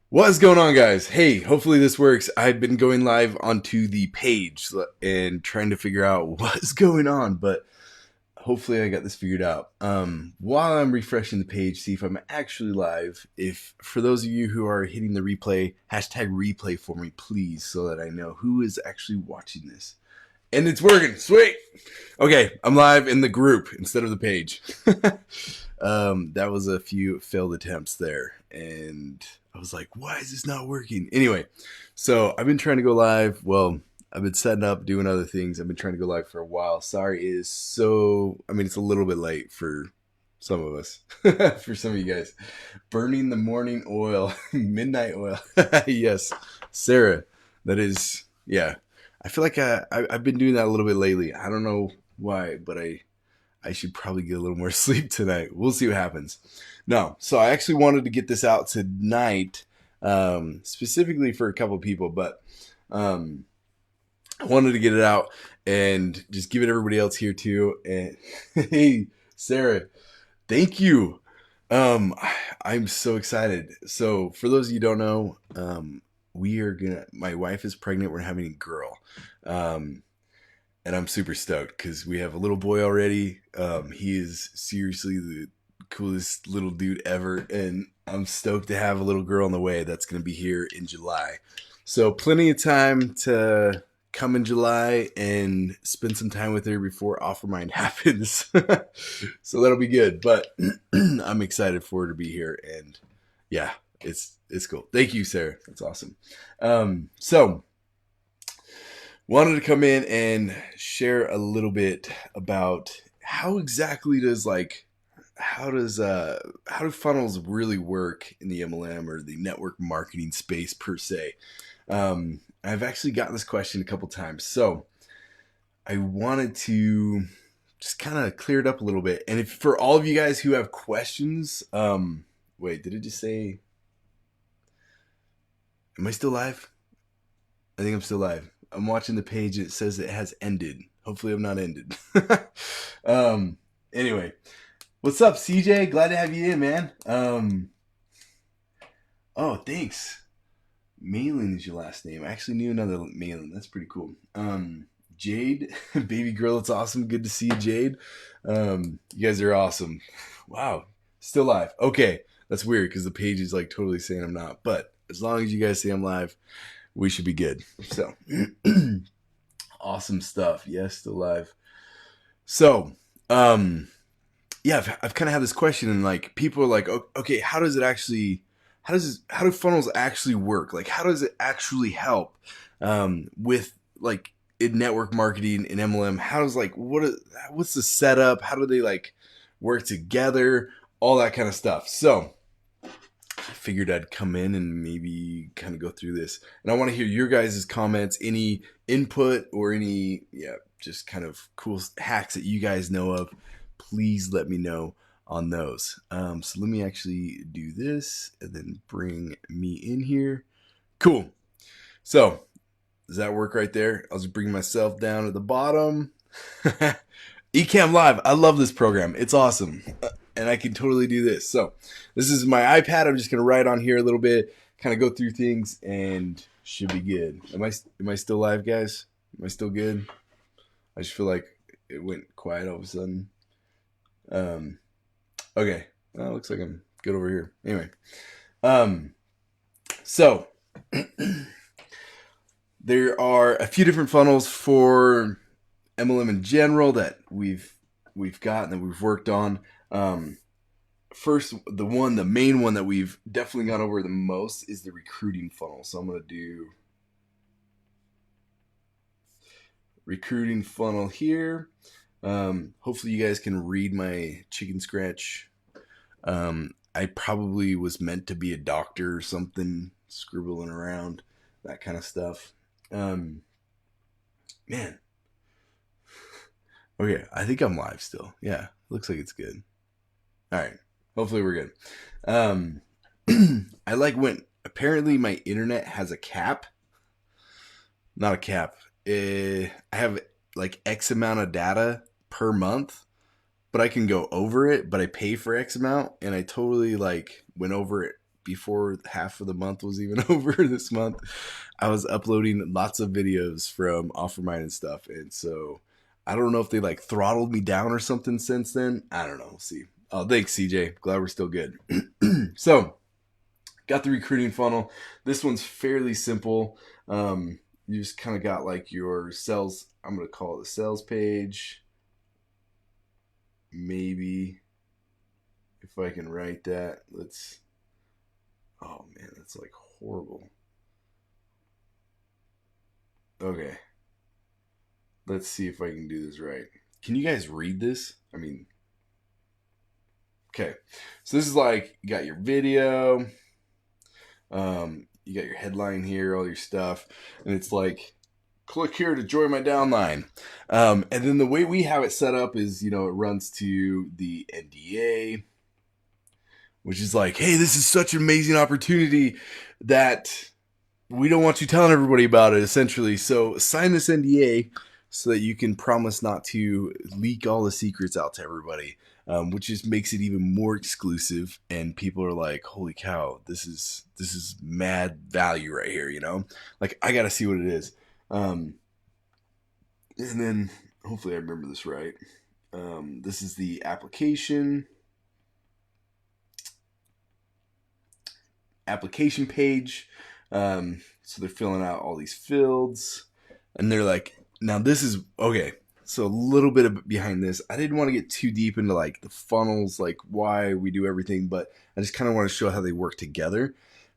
What's going on, guys? Hey, hopefully this works. I've been going live onto the page and trying to figure out what's going on, but hopefully I got this figured out. While I'm refreshing the page, see if I'm actually live. If for those of you who are hitting the replay, hashtag replay for me, please, so that I know who is actually watching this. And it's working. Sweet. Okay, I'm live in the group instead of the page. That was a few failed attempts there, and I was like, why is this not working? Anyway, so I've been trying to go live. Well, I've been setting up, doing other things. I've been trying to go live for a while. Sorry, it's a little bit late for some of us, for some of you guys. Burning the morning oil, midnight oil. Yes, Sarah, that is, yeah. I feel like I've been doing that a little bit lately. I don't know why, but I should probably get a little more sleep tonight. We'll see what happens. No, so I actually wanted to get this out tonight, specifically for a couple of people, but I wanted to get it out and just give it everybody else here too. And hey, Sarah, thank you. I'm so excited. So for those of you who don't know, my wife is pregnant. We're having a girl. And I'm super stoked because we have a little boy already. He is seriously the coolest little dude ever. And I'm stoked to have a little girl on the way that's going to be here in July. So plenty of time to come in July and spend some time with her before Offermind happens. So that'll be good. But I'm excited for her to be here. And yeah, it's cool. Thank you, Sarah. That's awesome. So wanted to come in and share a little bit about how exactly how do funnels really work in the MLM or the network marketing space per se. I've actually gotten this question a couple times, so I wanted to just kind of clear it up a little bit. And if for all of you guys who have questions, wait, did it just say? Am I still live? I think I'm still live. I'm watching the page and it says it has ended. Hopefully I'm not ended. Anyway, what's up, CJ? Glad to have you in, man. Oh, thanks. Malin is your last name. I actually knew another Malin. That's pretty cool. Jade, baby girl, it's awesome. Good to see you, Jade. You guys are awesome. Wow, still live. Okay, that's weird because the page is like totally saying I'm not. But as long as you guys say I'm live, we should be good. So awesome stuff. Yes, still live. So, yeah, I've kind of had this question, and like people are like, okay, how do funnels actually work? Like, how does it actually help with like in network marketing and MLM? How does what's the setup? How do they like work together? All that kind of stuff. So I figured I'd come in and maybe kind of go through this. And I want to hear your guys' comments, any input or any, just kind of cool hacks that you guys know of. Please let me know on those. So let me actually do this and then bring me in here. Cool. So does that work right there? I'll just bring myself down to the bottom. Ecamm Live. I love this program. It's awesome. And I can totally do this. So this is my iPad. I'm just going to write on here a little bit, kind of go through things, and should be good. Am I still live, guys? Am I still good? I just feel like it went quiet all of a sudden. Okay. Well, it looks like I'm good over here. Anyway. So there are a few different funnels for MLM in general that we've got and that we've worked on. First, the main one that we've definitely gone over the most is the recruiting funnel. So I'm going to do recruiting funnel here. Hopefully you guys can read my chicken scratch. I probably was meant to be a doctor or something, scribbling around, that kind of stuff. Man. Okay, I think I'm live still. Yeah, looks like it's good. All right, hopefully we're good. I like when apparently my internet has a cap. Not a cap. I have like X amount of data per month, but I can go over it, but I pay for X amount, and I totally like went over it before half of the month was even over this month, I was uploading lots of videos from Offermind and stuff. And so I don't know if they like throttled me down or something since then. I don't know. We'll see. Oh, thanks, CJ. Glad we're still good. So, got the recruiting funnel. This one's fairly simple. You just kind of got like your sales. I'm going to call it the sales page. Maybe if I can write that. Let's. Oh man, that's like horrible. Okay. Let's see if I can do this right. Can you guys read this? I mean, okay. So this is like, you got your video. You got your headline here, all your stuff. And it's like, click here to join my downline. And then the way we have it set up is, it runs to the NDA, which is like, hey, this is such an amazing opportunity that we don't want you telling everybody about it, essentially. So sign this NDA so that you can promise not to leak all the secrets out to everybody, which just makes it even more exclusive. And people are like, holy cow, this is mad value right here, Like, I got to see what it is. And then hopefully I remember this right. This is the application page. So they're filling out all these fields, and they're like, now this is okay. So a little bit of behind this. I didn't want to get too deep into like the funnels, like why we do everything, but I just kind of want to show how they work together.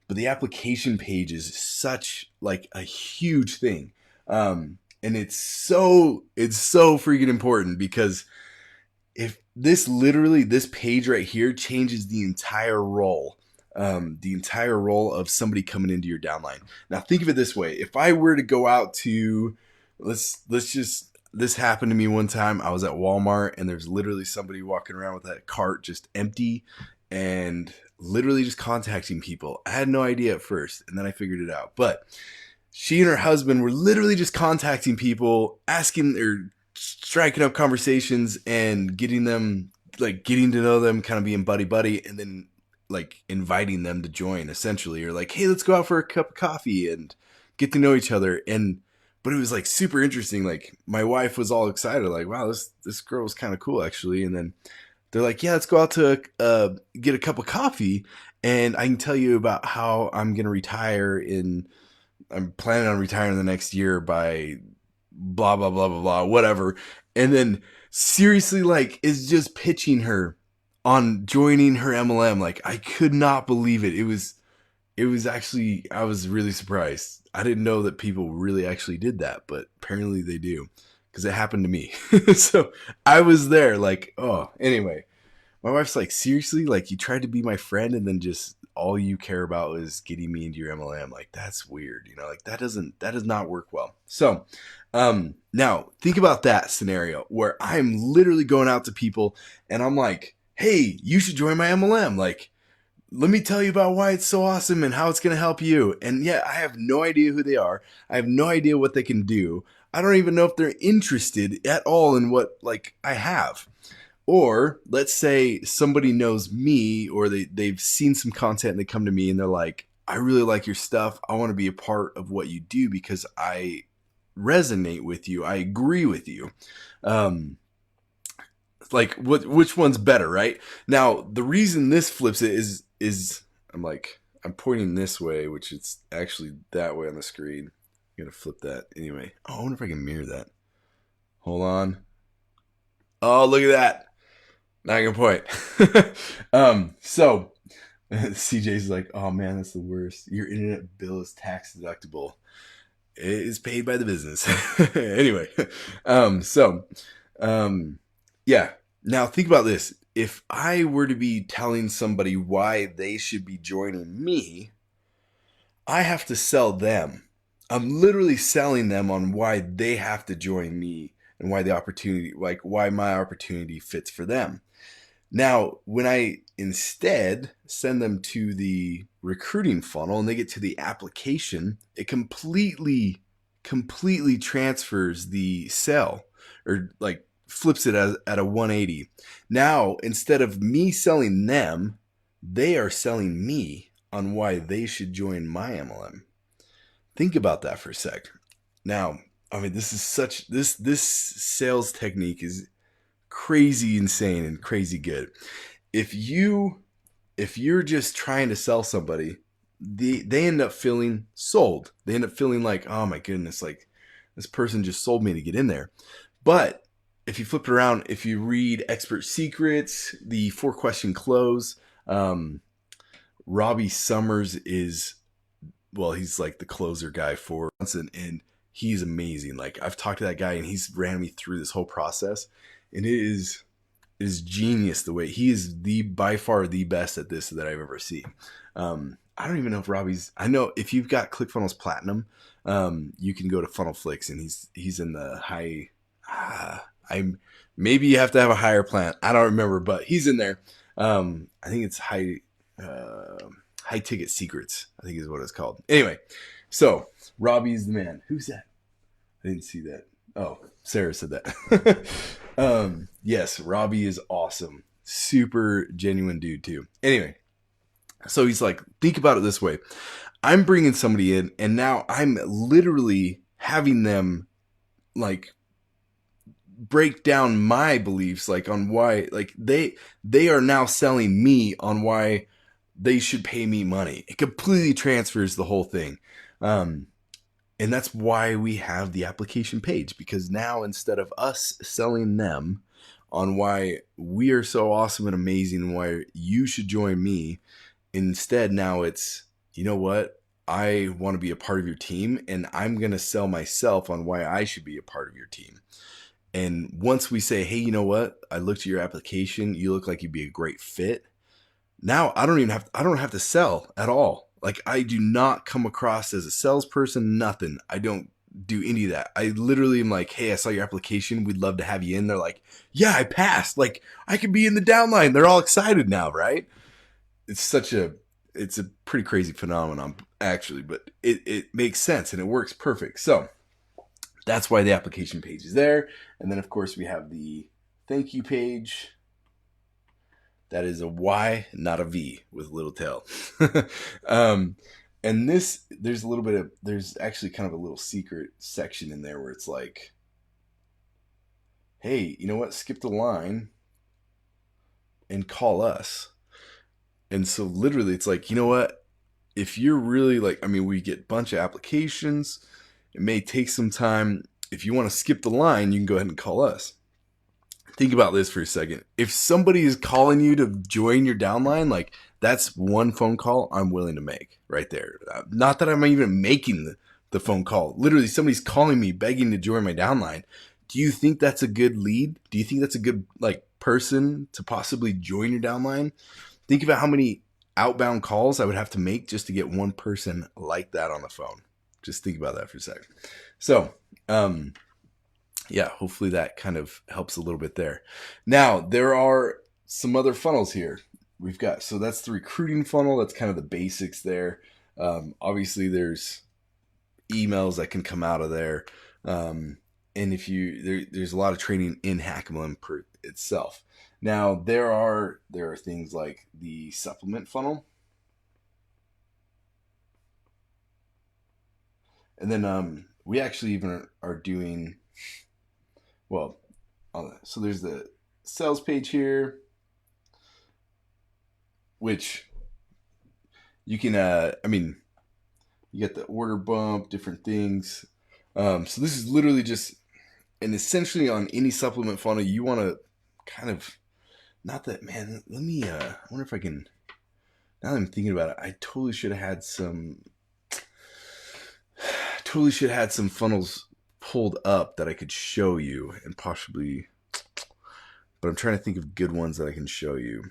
But the application page is such like a huge thing. And it's so freaking important, because if this page right here changes the entire role of somebody coming into your downline. Now think of it this way. If I were to go out to, this happened to me one time. I was at Walmart and there's literally somebody walking around with that cart just empty and literally just contacting people. I had no idea at first, and then I figured it out. But she and her husband were literally just contacting people, asking or striking up conversations and getting to know them, kind of being buddy, and then like inviting them to join, essentially, or like, hey, let's go out for a cup of coffee and get to know each other. But it was like super interesting. Like, my wife was all excited, like, wow, this girl was kind of cool, actually. And then they're like, yeah, let's go out to get a cup of coffee, and I can tell you about how I'm planning on retiring the next year by blah blah blah blah blah, whatever. And then seriously, like, is just pitching her on joining her MLM. Like, I could not believe it. It was actually, I was really surprised. I didn't know that people really actually did that, but apparently they do, because it happened to me. So I was there, like, oh, anyway, my wife's like, seriously, like, you tried to be my friend and then just all you care about is getting me into your MLM. Like, that's weird, like, that does not work well. So, now think about that scenario where I'm literally going out to people and I'm like, hey, you should join my MLM. Like, let me tell you about why it's so awesome and how it's going to help you. And yeah, I have no idea who they are. I have no idea what they can do. I don't even know if they're interested at all in what, like, I have. Or let's say somebody knows me, or they've seen some content and they come to me and they're like, I really like your stuff. I want to be a part of what you do because I resonate with you. I agree with you. Like, which one's better, right? Now, the reason this flips it is I'm pointing this way, which it's actually that way on the screen. I'm going to flip that anyway. Oh, I wonder if I can mirror that. Hold on. Oh, look at that. Not a good point. So CJ's like, oh man, that's the worst. Your internet bill is tax deductible. It is paid by the business. Anyway. Yeah. Now think about this. If I were to be telling somebody why they should be joining me, I have to sell them. I'm literally selling them on why they have to join me and why why my opportunity fits for them. Now, when I instead send them to the recruiting funnel and they get to the application, it completely transfers the sell, or like flips it at a 180. Now, instead of me selling them, they are selling me on why they should join my MLM. Think about that for a sec. Now, I mean, this sales technique is crazy insane and crazy good. If you're just trying to sell somebody, they end up feeling sold. They end up feeling like, oh my goodness, like this person just sold me to get in there. But if you flip it around, if you read Expert Secrets, the 4-question close, Robbie Summers is, well, he's like the closer guy for Johnson, and he's amazing. Like I've talked to that guy and he's ran me through this whole process, and it is genius the way he is the by far the best at this that I've ever seen. I don't even know if Robbie's. I know if you've got ClickFunnels Platinum, you can go to Funnel Flicks, and he's in the high. I'm maybe you have to have a higher plan. I don't remember, but he's in there. I think it's high ticket secrets, I think is what it's called. Anyway, so Robbie's the man. Who's that? I didn't see that. Oh, Sarah said that. Yes, Robbie is awesome. Super genuine dude too. Anyway, so he's like, think about it this way. I'm bringing somebody in and now I'm literally having them like break down my beliefs, like on why, like they are now selling me on why they should pay me money. It completely transfers the whole thing. And that's why we have the application page, because now instead of us selling them on why we are so awesome and amazing and why you should join me, instead now it's, you know what? I want to be a part of your team and I'm going to sell myself on why I should be a part of your team. And once we say, hey, you know what? I looked at your application. You look like you'd be a great fit. Now I don't have to sell at all. Like I do not come across as a salesperson, nothing. I don't do any of that. I literally am like, hey, I saw your application. We'd love to have you in. They're like, yeah, I passed. Like I could be in the downline. They're all excited now, right? It's a pretty crazy phenomenon actually, but it makes sense and it works perfect. So that's why the application page is there. And then of course we have the thank you page. That is a Y, not a V with a little tail. And there's actually kind of a little secret section in there where it's like, hey, you know what? Skip the line and call us. And so literally it's like, you know what? If you're really like, I mean, we get a bunch of applications. It may take some time. If you want to skip the line, you can go ahead and call us. Think about this for a second. If somebody is calling you to join your downline, like that's one phone call I'm willing to make right there. Not that I'm even making the phone call. Literally, somebody's calling me begging to join my downline. Do you think that's a good lead? Do you think that's a good like person to possibly join your downline? Think about how many outbound calls I would have to make just to get one person like that on the phone. Just think about that for a second. So, yeah, hopefully that kind of helps a little bit there. Now, there are some other funnels here. So that's the recruiting funnel. That's kind of the basics there. Obviously, there's emails that can come out of there. And there's a lot of training in HackMLM itself. Now, there are things like the supplement funnel. And then we actually even are doing... Well, so there's the sales page here, which you can, you get the order bump, different things. So this is literally just, and essentially on any supplement funnel, you want to kind of, not that, man, let me, I wonder if I can, now that I'm thinking about it, I totally should have had some funnels pulled up that I could show you and possibly, but I'm trying to think of good ones that I can show you.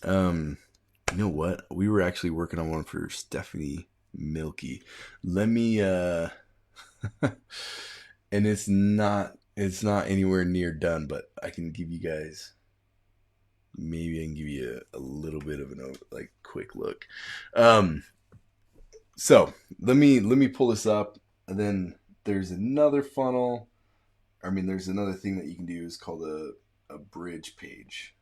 You know what? We were actually working on one for Stephanie Milky. Let me, and it's not anywhere near done, but I can give you guys, maybe I can give you a little bit of an like quick look. So let me pull this up. And then there's another funnel. There's another thing that you can do is called a bridge page.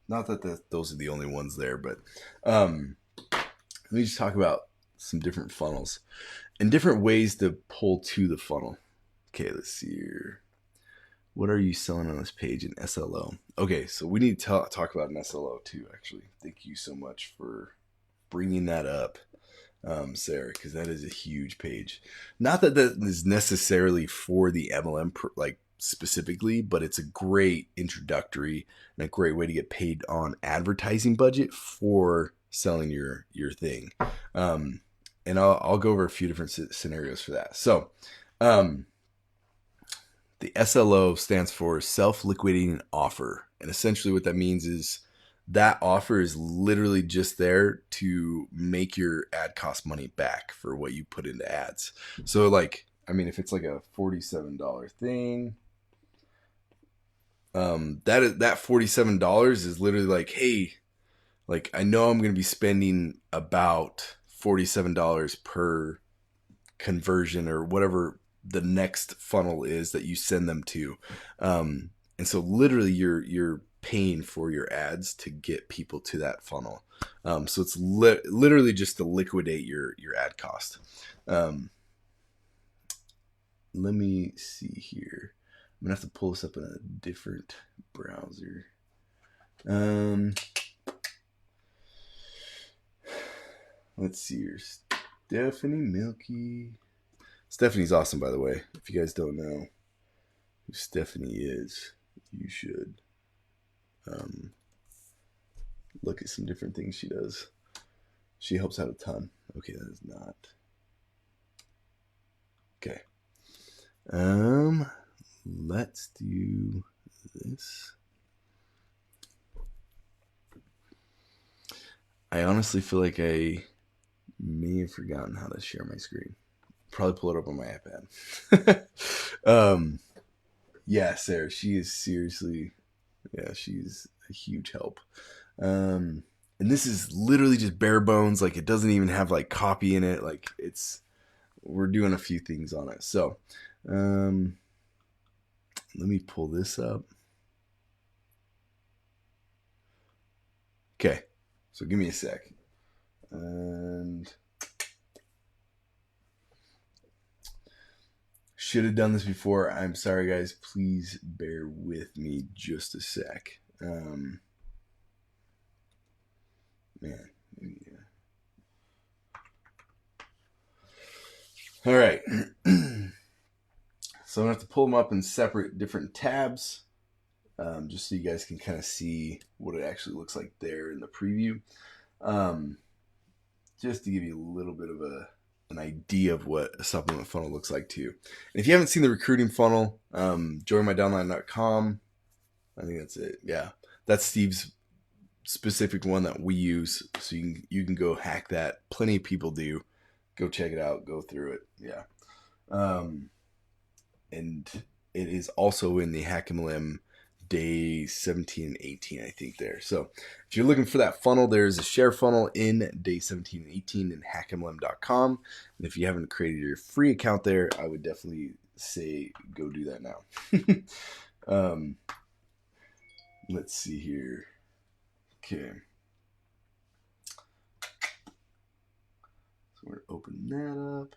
Not that those are the only ones there, but um, let me just talk about some different funnels and different ways to pull to the funnel. Okay, let's see here. What are you selling on this page in SLO? Okay, so we need to talk about an SLO too, actually. Thank you so much for bringing that up, Sarah, because that is a huge page. Not that that is necessarily for the MLM, like specifically, but it's a great introductory and a great way to get paid on advertising budget for selling your thing. Um, and I'll go over a few different scenarios for that. So, um, the SLO stands for self-liquidating offer. And essentially what that means is that offer is literally just there to make your ad cost money back for what you put into ads. So like, I mean, if it's like a $47 thing, that $47 is literally like, hey, like I know I'm going to be spending about $47 per conversion or whatever the next funnel is that you send them to. And so literally you're paying for your ads to get people to that funnel. So it's literally just to liquidate your ad cost. Let me see here. I'm gonna have to pull this up in a different browser. Let's see here. Stephanie Milky. Stephanie's awesome, by the way. If you guys don't know who Stephanie is, you should look at some different things she does. She helps out a ton. Okay, that is not. Okay. Let's do this. I honestly feel like I may have forgotten how to share my screen. Probably pull it up on my iPad. Yeah, Sarah, she is seriously, yeah, she's a huge help. And this is literally just bare bones. Like it doesn't even have like copy in it. Like we're doing a few things on it. So, let me pull this up. Okay. So give me a sec. And should have done this before. I'm sorry, guys. Please bear with me just a sec. Man. Yeah. All right. So I'm going to have to pull them up in separate different tabs. Just so you guys can kind of see what it actually looks like there in the preview. Just to give you a little bit of an idea of what a supplement funnel looks like too. And if you haven't seen the recruiting funnel, joinmydownline.com. I think that's it. Yeah, that's Steve's specific one that we use, so you can go hack that. Plenty of people do. Go check it out. Go through it. Yeah, and it is also in the HackMLM day 17 and 18, I think there. So if you're looking for that funnel, there's a share funnel in day 17 and 18 in hackmlm.com. And if you haven't created your free account there, I would definitely say go do that now. Let's see here. Okay. So we're going to open that up.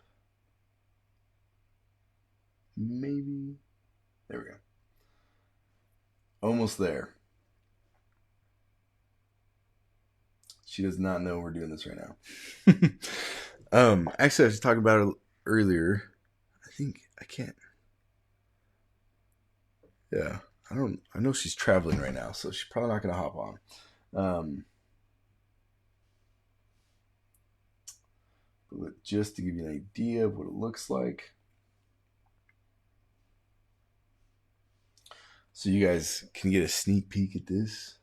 Maybe. There we go. Almost there. She does not know we're doing this right now. Actually, I was talking about it earlier. I think I can't. Yeah, I know she's traveling right now, so she's probably not going to hop on. But just to give you an idea of what it looks like. So you guys can get a sneak peek at this.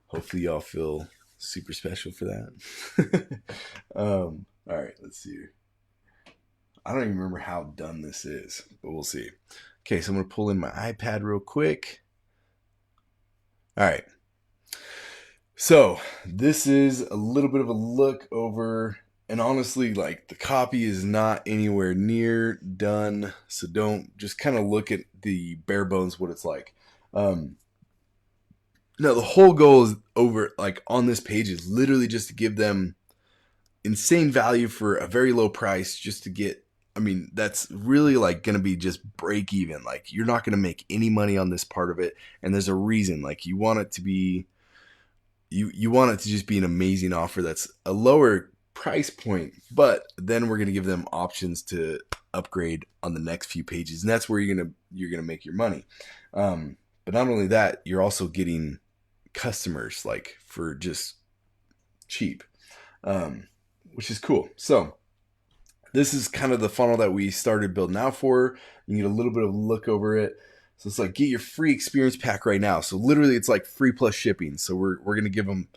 Hopefully y'all feel super special for that. All right, let's see here. I don't even remember how done this is, but we'll see. Okay, so I'm going to pull in my iPad real quick. All right. So this is a little bit of a look over, and honestly, like the copy is not anywhere near done. So don't just kind of look at the bare bones, what it's like. No, the whole goal is over, like on this page, is literally just to give them insane value for a very low price, just to get, I mean, that's really like going to be just break even. Like you're not going to make any money on this part of it. And there's a reason, like you want it to be, you want it to just be an amazing offer that's a lower price point, but then we're going to give them options to upgrade on the next few pages. And that's where you're going to make your money. But not only that, you're also getting customers like for just cheap, which is cool. So this is kind of the funnel that we started building out for. You get a little bit of a look over it. So it's like, get your free experience pack right now. So literally it's like free plus shipping. So we're going to give them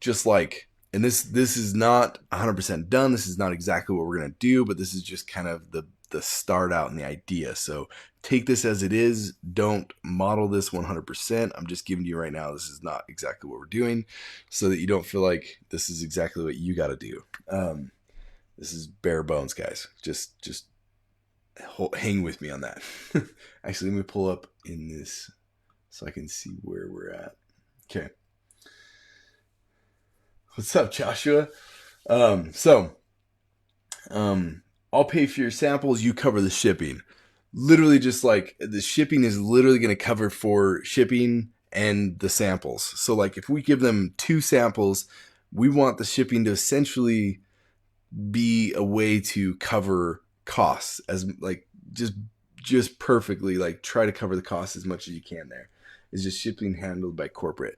just like, and this is not 100% done. This is not exactly what we're going to do, but this is just kind of the start out and the idea. So take this as it is. Don't model this 100%. I'm just giving you right now, this is not exactly what we're doing, so that you don't feel like this is exactly what you got to do. This is bare bones, guys. Just hang with me on that. Actually, let me pull up in this so I can see where we're at. Okay. What's up, Joshua? I'll pay for your samples. You cover the shipping. Literally, just like the shipping is literally going to cover for shipping and the samples. So like if we give them 2 samples, we want the shipping to essentially be a way to cover costs, as like just perfectly, like try to cover the costs as much as you can. There is just shipping handled by corporate.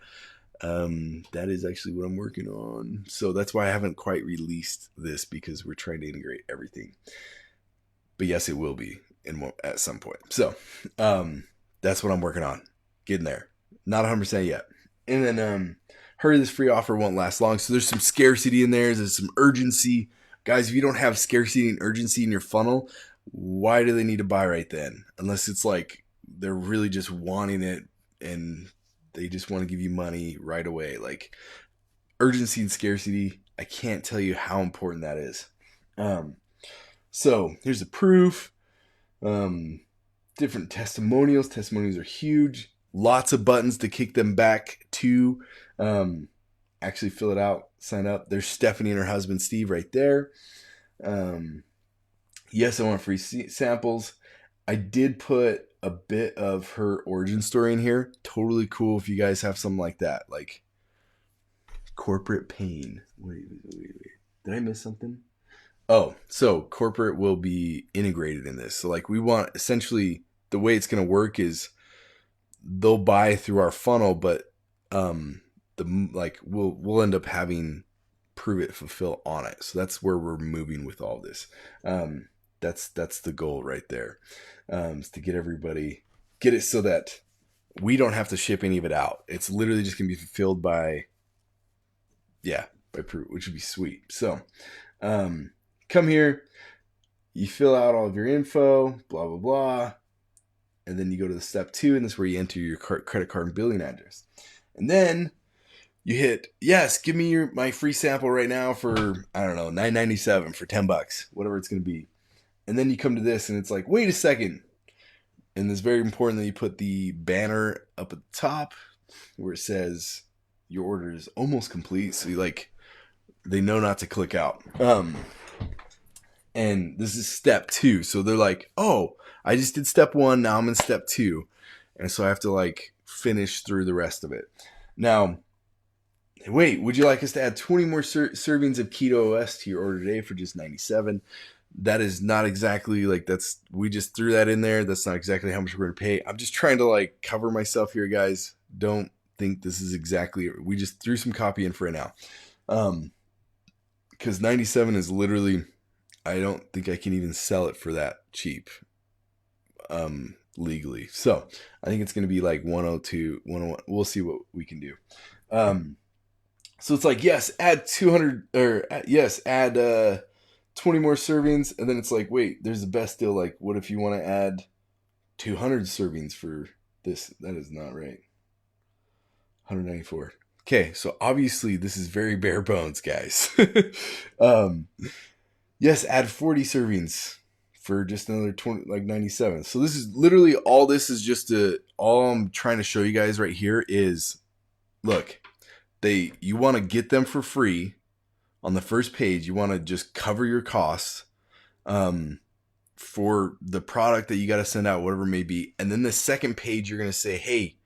That is actually what I'm working on. So that's why I haven't quite released this, because we're trying to integrate everything. But yes, it will be at some point. So that's what I'm working on. Getting there. Not 100% yet. And then hurry, this free offer won't last long. So there's some scarcity in there. There's some urgency. Guys, if you don't have scarcity and urgency in your funnel, why do they need to buy right then? Unless it's like they're really just wanting it and they just want to give you money right away. Like urgency and scarcity, I can't tell you how important that is. So here's the proof. Different testimonials. Testimonials are huge. Lots of buttons to kick them back to actually fill it out, sign up. There's Stephanie and her husband Steve right there. Yes, I want free samples. I did put a bit of her origin story in here. Totally cool if you guys have something like that, like corporate pain. Wait. Did I miss something? Oh, so corporate will be integrated in this. So like we want, essentially the way it's going to work is they'll buy through our funnel, but we'll end up having Pruvit fulfill on it. So that's where we're moving with all this. That's the goal right there. Is to get it so that we don't have to ship any of it out. It's literally just gonna be fulfilled by Pruvit, which would be sweet. So come here, you fill out all of your info, blah blah blah, and then you go to the step 2, and this is where you enter your credit card and billing address, and then you hit yes, give me my free sample right now for, I don't know, $9.97 for $10, whatever it's gonna be. And then you come to this and it's like, wait a second. And it's very important that you put the banner up at the top where it says your order is almost complete. So they know not to click out. And this is step 2. So they're like, oh, I just did step 1. Now I'm in step 2. And so I have to like finish through the rest of it. Now, wait, would you like us to add 20 more servings of Keto OS to your order today for just $97? That is not exactly like, we just threw that in there. That's not exactly how much we're going to pay. I'm just trying to like cover myself here, guys. Don't think this is exactly, we just threw some copy in for it now. Because 97 is literally, I don't think I can even sell it for that cheap legally. So I think it's going to be like 102, 101. We'll see what we can do. So it's like, yes, add 200, or yes, add 20 more servings. And then it's like, wait, there's the best deal. Like, what if you want to add 200 servings for this? That is not right. 194. Okay, so obviously this is very bare bones, guys. Yes, add 40 servings for just another 20, like 97. So this is literally all. This is just all I'm trying to show you guys right here is look, you want to get them for free on the first page. You want to just cover your costs for the product that you got to send out, whatever it may be. And then the second page, you're going to say, hey,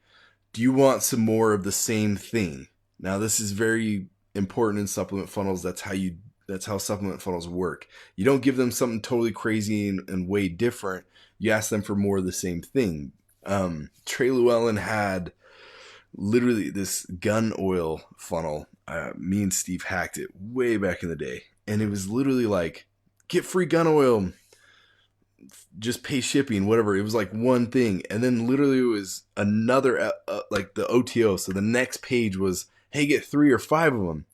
do you want some more of the same thing? Now, this is very important in supplement funnels. That's how supplement funnels work. You don't give them something totally crazy and way different. You ask them for more of the same thing. Trey Llewellyn had literally this gun oil funnel. Me and Steve hacked it way back in the day. And it was literally like, get free gun oil, just pay shipping, whatever. It was like one thing. And then literally it was another, like the OTO. So the next page was, hey, get 3 or 5 of them.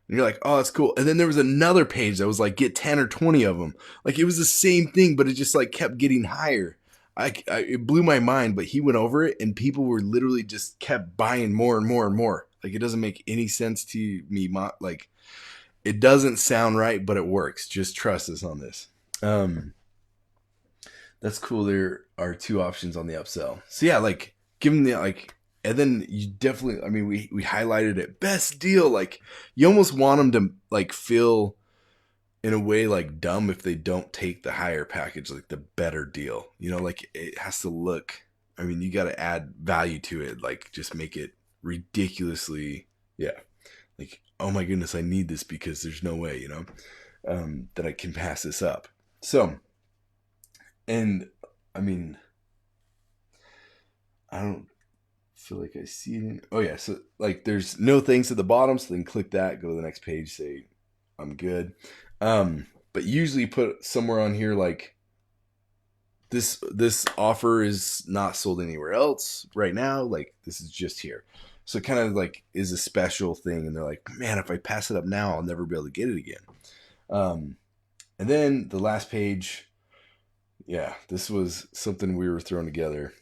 And you're like, oh, that's cool. And then there was another page that was like, get 10 or 20 of them. Like it was the same thing, but it just like kept getting higher. It blew my mind, but he went over it and people were literally just kept buying more and more and more. Like it doesn't make any sense to me. Like it doesn't sound right, but it works. Just trust us on this. That's cool. There are 2 options on the upsell. So yeah, like give them the like, and then you definitely, I mean, we highlighted it, best deal. Like you almost want them to like feel in a way like dumb if they don't take the higher package, like the better deal, you know, like it has to look, I mean, you got to add value to it. Like just make it ridiculously, yeah. Like, oh my goodness, I need this because there's no way, you know, that I can pass this up. So, and I mean, I don't feel like I see it. Oh yeah. So like there's no thanks at the bottom. So then click that, go to the next page, say I'm good. But usually put somewhere on here like this offer is not sold anywhere else right now. Like this is just here. So it kind of like is a special thing. And they're like, man, if I pass it up now, I'll never be able to get it again. And then the last page, yeah, this was something we were throwing together.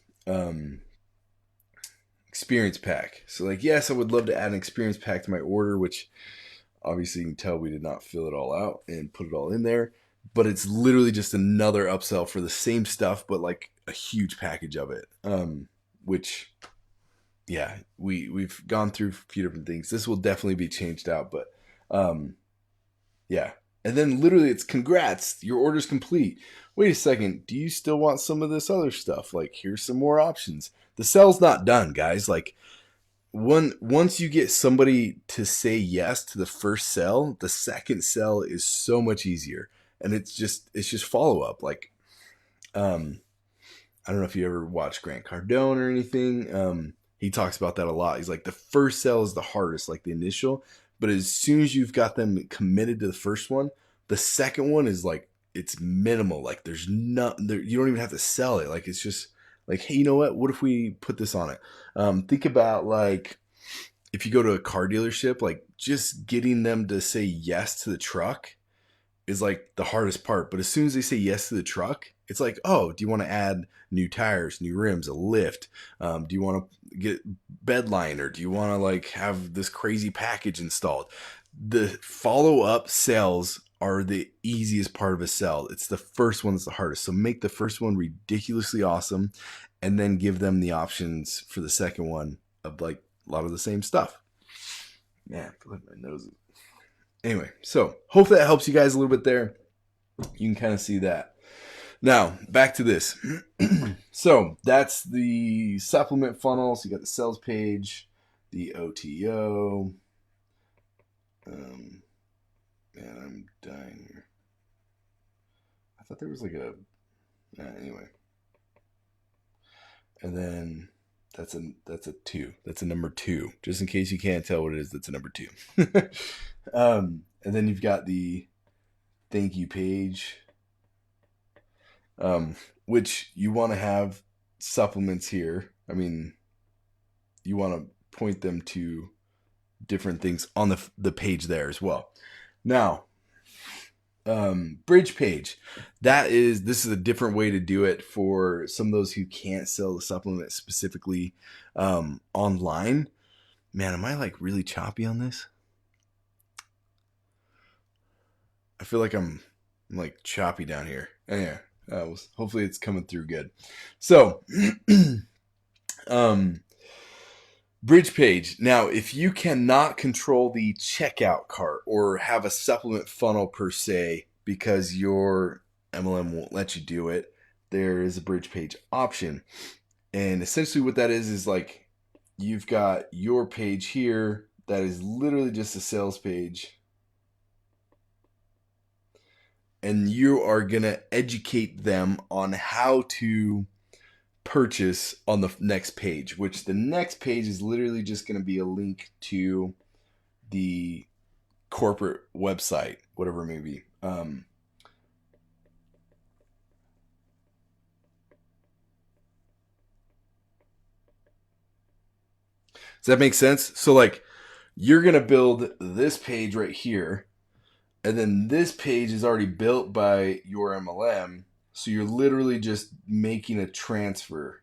Experience pack. So like, yes, I would love to add an experience pack to my order, which obviously you can tell we did not fill it all out and put it all in there, but it's literally just another upsell for the same stuff, but like a huge package of it. Which yeah, we've gone through a few different things. This will definitely be changed out, but yeah. And then literally it's congrats, your order's complete. Wait a second, do you still want some of this other stuff? Like here's some more options. The sell's not done, guys. Like once you get somebody to say yes to the first sell, the second sell is so much easier. And it's just follow up. Like I don't know if you ever watched Grant Cardone or anything. He talks about that a lot. He's like the first sell is the hardest, like the initial, but as soon as you've got them committed to the first one, the second one is like it's minimal. Like there's not there, you don't even have to sell it. Like it's just like, hey, you know what if we put this on it? Think about like if you go to a car dealership, like just getting them to say yes to the truck is like the hardest part. But as soon as they say yes to the truck, it's like, oh, do you want to add new tires, new rims, a lift? Do you want to get bed liner? Do you want to like have this crazy package installed? The follow-up sales are the easiest part of a sell. It's the first one that's the hardest. So make the first one ridiculously awesome and then give them the options for the second one of like a lot of the same stuff. Man, I feel like my nose is... Anyway, so hopefully that helps you guys a little bit there. You can kind of see that. Now, back to this. So that's the supplement funnel. So you got the sales page, the OTO. Man, I'm dying here. I thought there was like a... anyway. And then that's a 2. That's a number 2. Just in case you can't tell what it is, that's a number 2. And then you've got the thank you page, which you want to have supplements here. I mean, you want to point them to different things on the page there as well. Now, bridge page. This is a different way to do it for some of those who can't sell the supplement specifically online. Man, am I like really choppy on this? I feel like I'm like choppy down here. Anyway, hopefully it's coming through good. So, Bridge page. Now, if you cannot control the checkout cart or have a supplement funnel per se because your MLM won't let you do it, there is a bridge page option. And essentially what that is like you've got your page here that is literally just a sales page. And you are going to educate them on how to purchase on the next page, which the next page is literally just going to be a link to the corporate website, whatever it may be. Does that make sense? So like you're going to build this page right here, and then this page is already built by your MLM. So you're literally just making a transfer.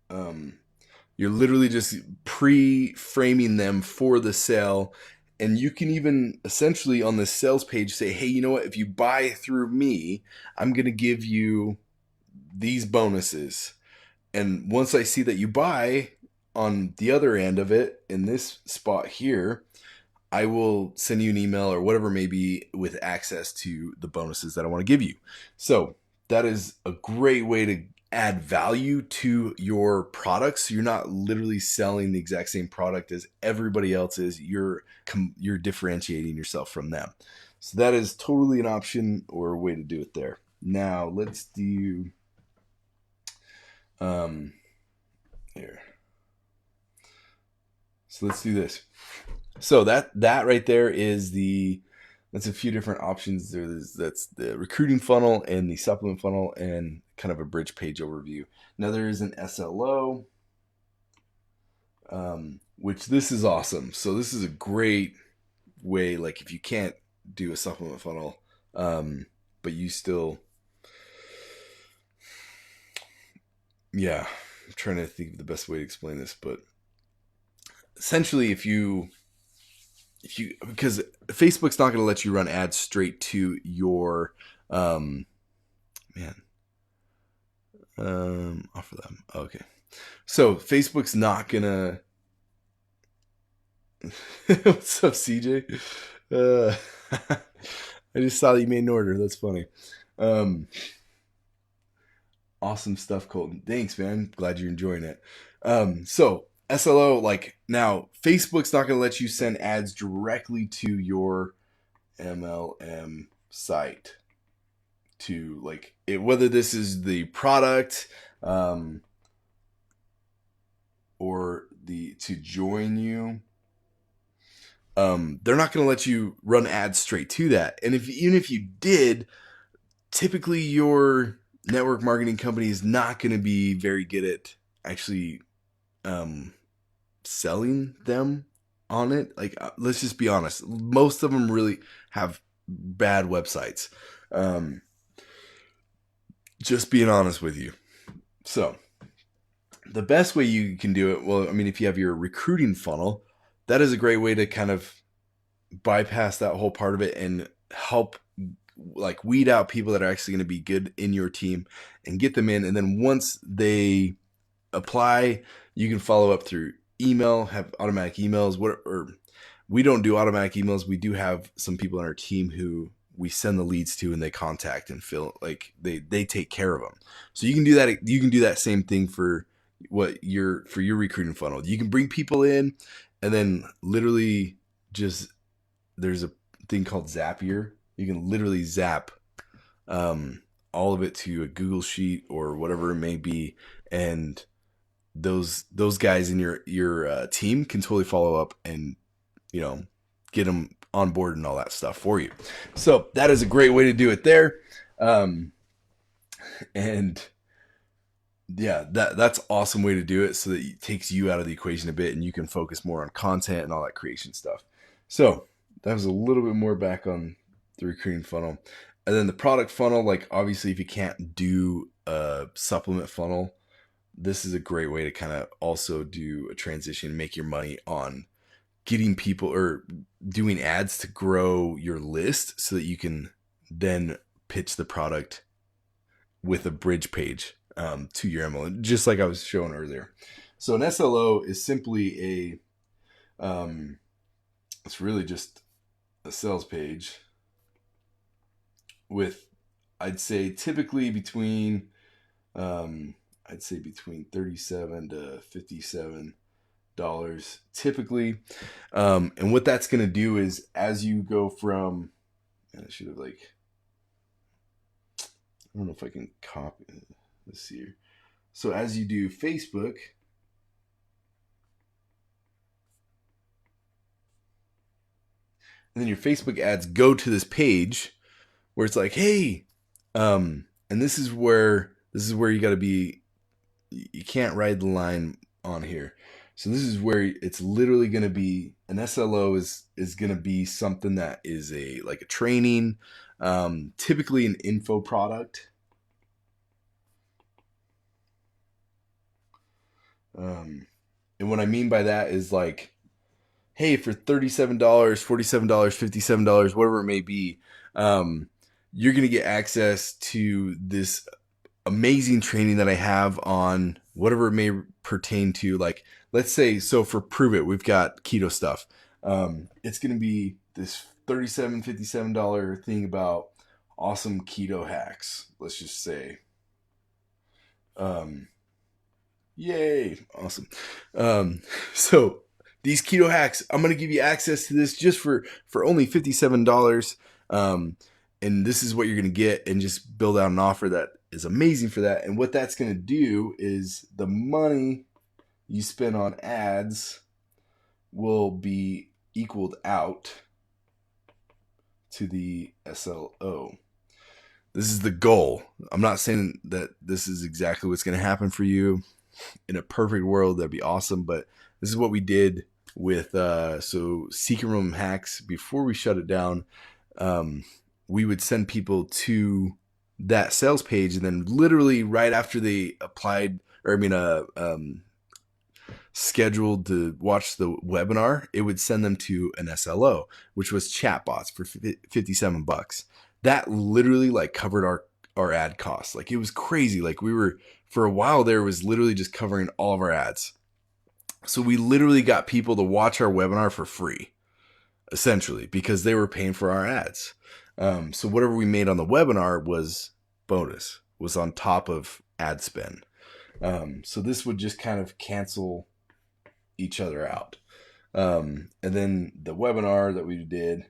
You're literally just pre-framing them for the sale. And you can even essentially on the sales page say, hey, you know what? If you buy through me, I'm going to give you these bonuses. And once I see that you buy on the other end of it in this spot here, I will send you an email or whatever it may be with access to the bonuses that I want to give you. So that is a great way to add value to your products. So you're not literally selling the exact same product as everybody else is. You're differentiating yourself from them. So that is totally an option or a way to do it there. Now let's do here. So let's do this. So that right there is that's a few different options. That's the recruiting funnel and the supplement funnel and kind of a bridge page overview. Now there is an SLO, which this is awesome. So this is a great way, like if you can't do a supplement funnel, but you still, yeah, I'm trying to think of the best way to explain this, but essentially because Facebook's not going to let you run ads straight to your offer them. Okay. So Facebook's not going to what's up, CJ? I just saw that you made an order. That's funny. Awesome stuff, Colton. Thanks, man. Glad you're enjoying it. So SLO, like now, Facebook's not going to let you send ads directly to your MLM site to like it, whether this is the product or to join you. They're not going to let you run ads straight to that. And even if you did, typically your network marketing company is not going to be very good at actually selling them on it. Like, let's just be honest. Most of them really have bad websites. Just being honest with you. So the best way you can do it, well, I mean, if you have your recruiting funnel, that is a great way to kind of bypass that whole part of it and help like weed out people that are actually going to be good in your team and get them in. And then once they apply, you can follow up through email, have automatic emails. Or we don't do automatic emails. We do have some people on our team who we send the leads to and they contact and fill, like they take care of them. So you can do that. You can do that same thing for your recruiting funnel. You can bring people in and then literally just, there's a thing called Zapier. You can literally zap all of it to a Google Sheet or whatever it may be, and those guys in your team can totally follow up and get them on board and all that stuff for you. So that is a great way to do it there, and yeah, that's awesome way to do it. So that it takes you out of the equation a bit, and you can focus more on content and all that creation stuff. So that was a little bit more back on the recruiting funnel. And then the product funnel, like obviously if you can't do a supplement funnel, this is a great way to kind of also do a transition and make your money on getting people or doing ads to grow your list so that you can then pitch the product with a bridge page to your MLM, just like I was showing earlier. So an SLO is simply it's really just a sales page with, I'd say typically between, I'd say between 37 to $57 typically. And what that's going to do is as you go from, I should have like, I don't know if I can copy this here. So as you do Facebook, and then your Facebook ads go to this page where it's like, hey, and this is where you got to be. You can't ride the line on here. So this is where it's literally going to be an SLO is going to be something that is like a training, typically an info product. And what I mean by that is like, hey, for $37, $47, $57, whatever it may be, you're going to get access to this amazing training that I have on whatever it may pertain to. Like, let's say, so for Pruvit, we've got keto stuff. It's going to be this $37, $57 thing about awesome keto hacks. Let's just say, yay. Awesome. So these keto hacks, I'm going to give you access to this just for only $57. And this is what you're going to get, and just build out an offer that is amazing for that. And what that's going to do is the money you spend on ads will be equaled out to the SLO. This is the goal. I'm not saying that this is exactly what's going to happen for you. In a perfect world, that'd be awesome. But this is what we did with so Secret Room Hacks. Before we shut it down, we would send people to that sales page, and then literally right after they applied, or scheduled to watch the webinar, it would send them to an SLO, which was chatbots for $57. That literally like covered our ad costs. Like, it was crazy. Like, we were, for a while there, was literally just covering all of our ads. So we literally got people to watch our webinar for free, essentially, because they were paying for our ads. So whatever we made on the webinar was bonus, was on top of ad spend. So this would just kind of cancel each other out. And then the webinar that we did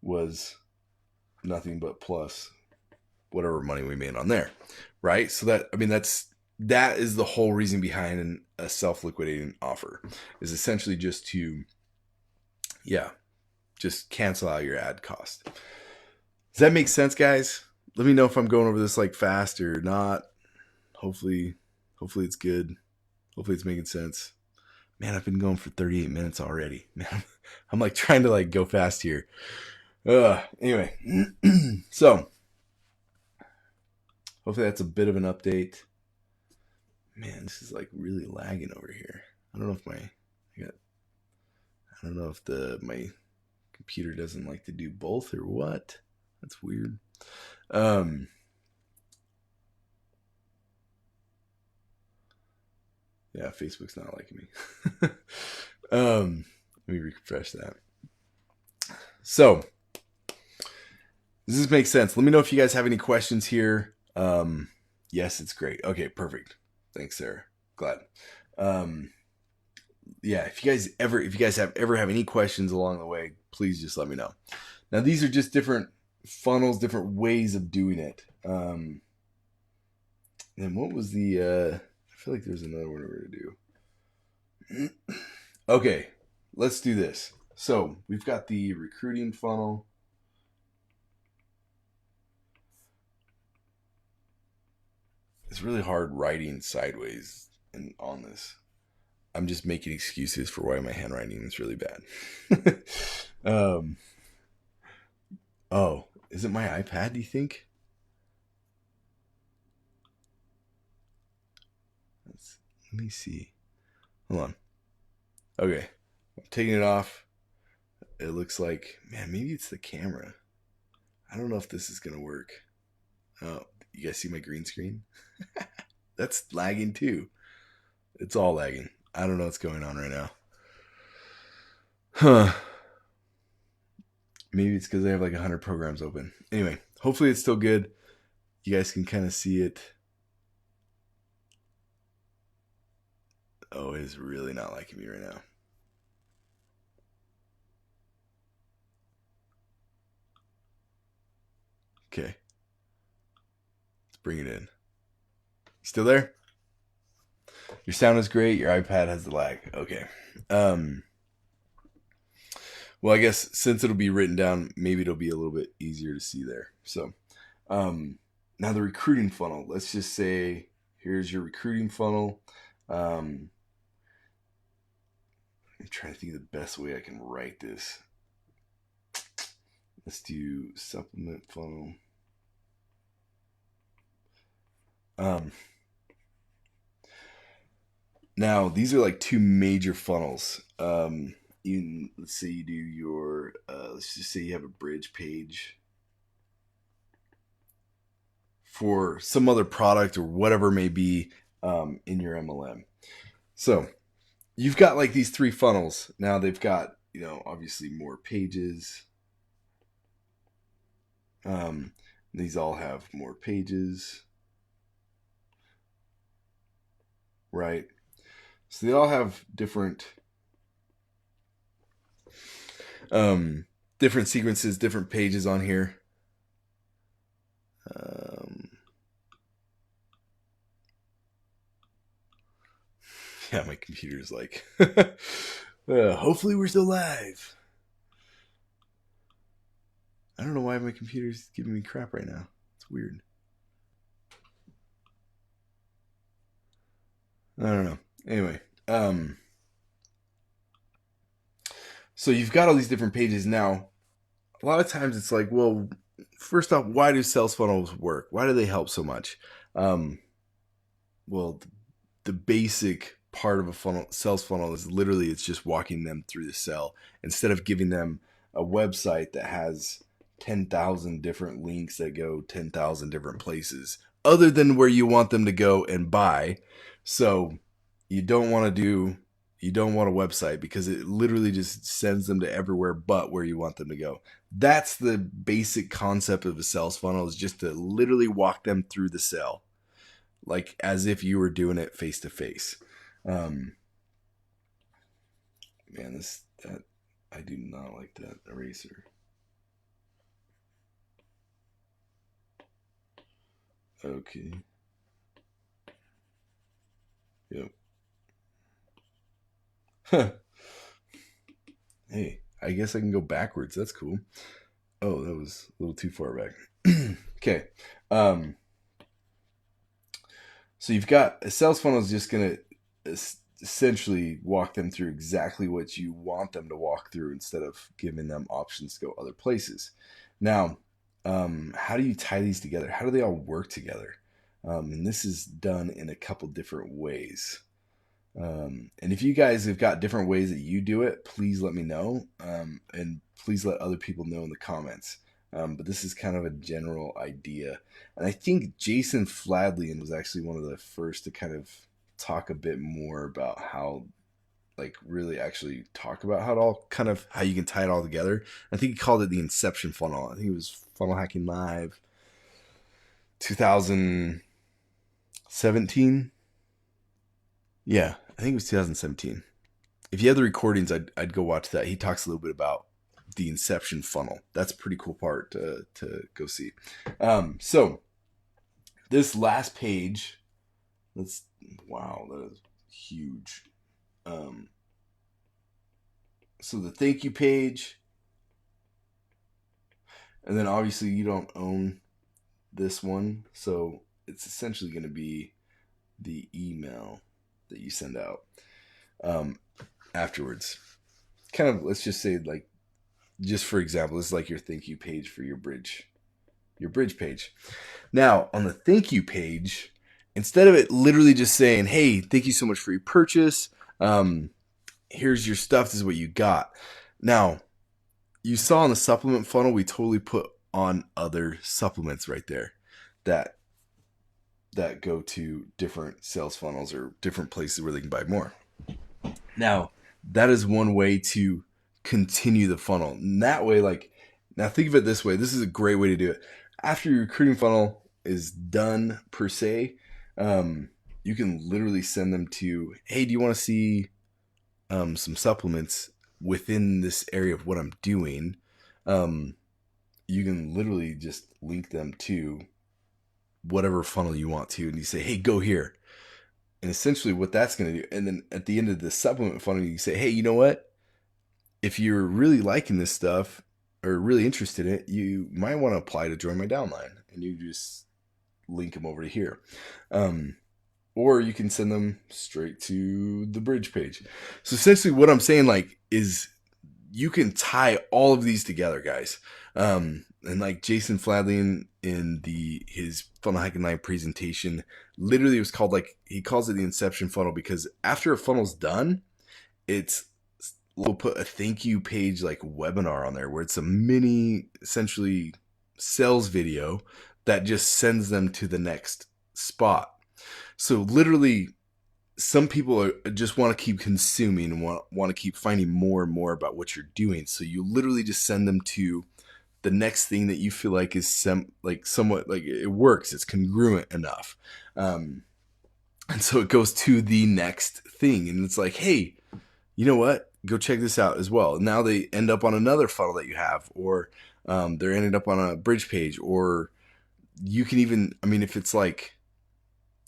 was nothing but plus whatever money we made on there, right? So that is the whole reason behind a self-liquidating offer, is essentially just to, just cancel out your ad cost. Does that make sense, guys? Let me know if I'm going over this like fast or not. Hopefully it's good. Hopefully it's making sense. Man, I've been going for 38 minutes already. Man, I'm like trying to like go fast here. Anyway, so hopefully that's a bit of an update. Man, this is like really lagging over here. I don't know if my computer doesn't like to do both or what. That's weird. Yeah, Facebook's not liking me. Let me refresh that. So, does this make sense? Let me know if you guys have any questions here. Yes, it's great. Okay, perfect. Thanks, Sarah. Glad. Yeah, if you guys ever have any questions along the way, please just let me know. Now, these are just different funnels, different ways of doing it. And what was I feel like there's another one we're going to do. Okay, let's do this. So we've got the recruiting funnel. It's really hard writing sideways and on this. I'm just making excuses for why my handwriting is really bad. Oh, is it my iPad, do you think? Let me see. Hold on. Okay. I'm taking it off. It looks like, man, maybe it's the camera. I don't know if this is going to work. Oh, you guys see my green screen? That's lagging too. It's all lagging. I don't know what's going on right now. Huh. Maybe it's because I have like 100 programs open. Anyway, hopefully it's still good. You guys can kind of see it. Oh, it's really not liking me right now. Okay. Let's bring it in. Still there? Your sound is great. Your iPad has the lag. Okay. Well, I guess since it'll be written down, maybe it'll be a little bit easier to see there. So, now the recruiting funnel. Let's just say here's your recruiting funnel. I'm trying to think of the best way I can write this. Let's do supplement funnel. Now these are like two major funnels. Let's say you do your let's just say you have a bridge page for some other product or whatever it may be in your MLM. So you've got like these three funnels. Now they've got, obviously more pages. These all have more pages, right? So they all have different different sequences, different pages on here. Yeah, my computer's like, hopefully we're still live. I don't know why my computer's giving me crap right now. It's weird. I don't know. Anyway, so you've got all these different pages now. A lot of times it's like, well, first off, why do sales funnels work? Why do they help so much? Well, the basic part of a funnel, sales funnel, is literally it's just walking them through the sell instead of giving them a website that has 10,000 different links that go 10,000 different places other than where you want them to go and buy. So you don't want a website because it literally just sends them to everywhere but where you want them to go. That's the basic concept of a sales funnel, is just to literally walk them through the sale, like as if you were doing it face to face. Man, I do not like that eraser. Okay. Yep. Hey, I guess I can go backwards. That's cool. Oh, that was a little too far back. Okay. So you've got a sales funnel is just going to essentially walk them through exactly what you want them to walk through instead of giving them options to go other places. Now, how do you tie these together? How do they all work together? And this is done in a couple different ways. And if you guys have got different ways that you do it, please let me know. And please let other people know in the comments. But this is kind of a general idea. And I think Jason Fladley was actually one of the first to kind of talk a bit more about how, like, really actually talk about how you can tie it all together. I think he called it the Inception Funnel. I think it was Funnel Hacking Live 2017. Yeah, I think it was 2017. If you have the recordings, I'd go watch that. He talks a little bit about the Inception Funnel. That's a pretty cool part to go see. So this last page, wow, that is huge. So the thank you page, and then obviously you don't own this one, so it's essentially going to be the email that you send out afterwards. Kind of, let's just say, like, just for example, this is like your thank you page for your bridge page. Now, on the thank you page, instead of it literally just saying, hey, thank you so much for your purchase, here's your stuff, this is what you got. Now, you saw in the supplement funnel, we totally put on other supplements right there that that go to different sales funnels or different places where they can buy more. Now, that is one way to continue the funnel. And that way, like, now think of it this way. This is a great way to do it. After your recruiting funnel is done per se, you can literally send them to, hey, do you want to see some supplements within this area of what I'm doing? You can literally just link them to whatever funnel you want to, and you say, hey, go here. And essentially what that's going to do, and then at the end of the supplement funnel, you say, hey, you know what? If you're really liking this stuff or really interested in it, you might want to apply to join my downline, and you just link them over to here. Or you can send them straight to the bridge page. So essentially what I'm saying, like, is you can tie all of these together, guys. And like Jason Fladley in his funnel hacking line presentation, literally it was called, like, he calls it the inception funnel, because after a funnel's done, we'll put a thank you page, like webinar on there, where it's a mini, essentially, sales video that just sends them to the next spot. So literally, some people just want to keep consuming and want to keep finding more and more about what you're doing. So you literally just send them to the next thing that you feel like is somewhat like it works. It's congruent enough. And so it goes to the next thing, and it's like, hey, you know what? Go check this out as well. Now they end up on another funnel that you have, or they're ended up on a bridge page, or you can even, I mean, if it's like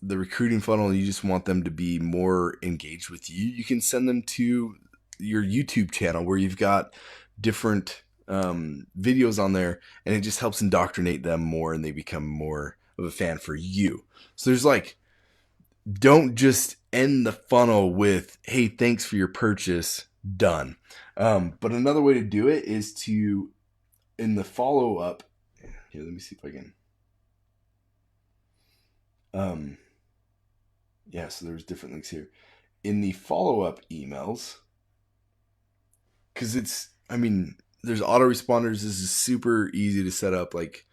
the recruiting funnel and you just want them to be more engaged with you, you can send them to your YouTube channel where you've got different videos on there, and it just helps indoctrinate them more, and they become more of a fan for you. So there's like, don't just end the funnel with, hey, thanks for your purchase, done. But another way to do it is to, in the follow-up, here, let me see if I can, yeah, so there's different links here. In the follow-up emails, because it's, I mean, there's autoresponders. This is super easy to set up. Like,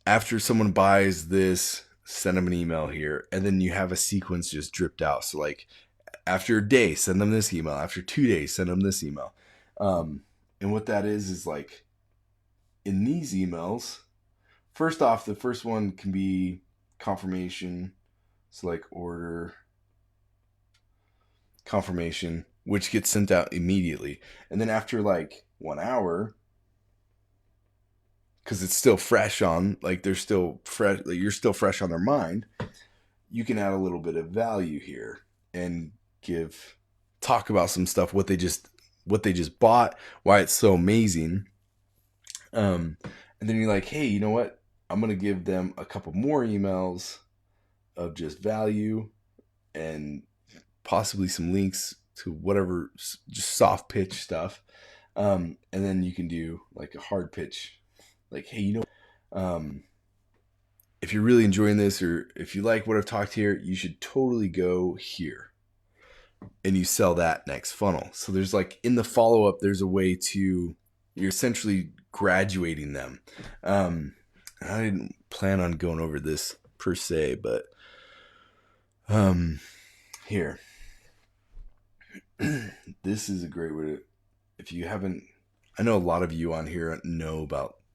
after someone buys this, send them an email here, and then you have a sequence just dripped out. So like, after a day, send them this email. After 2 days, send them this email. And what that is like, in these emails, first off, the first one can be confirmation. So like, order confirmation, which gets sent out immediately. And then after like 1 hour, because it's still fresh on, like, they're still fresh, like, you're still fresh on their mind, you can add a little bit of value here and talk about some stuff, what they just bought, why it's so amazing. And then you're like, hey, you know what? I'm going to give them a couple more emails of just value and possibly some links to whatever, just soft pitch stuff. And then you can do like a hard pitch, like, hey, you know, if you're really enjoying this, or if you like what I've talked here, you should totally go here. And you sell that next funnel. So there's like, in the follow-up, there's a way to, you're essentially graduating them. I didn't plan on going over this per se, but here. This is a great way to, if you haven't, I know a lot of you on here know about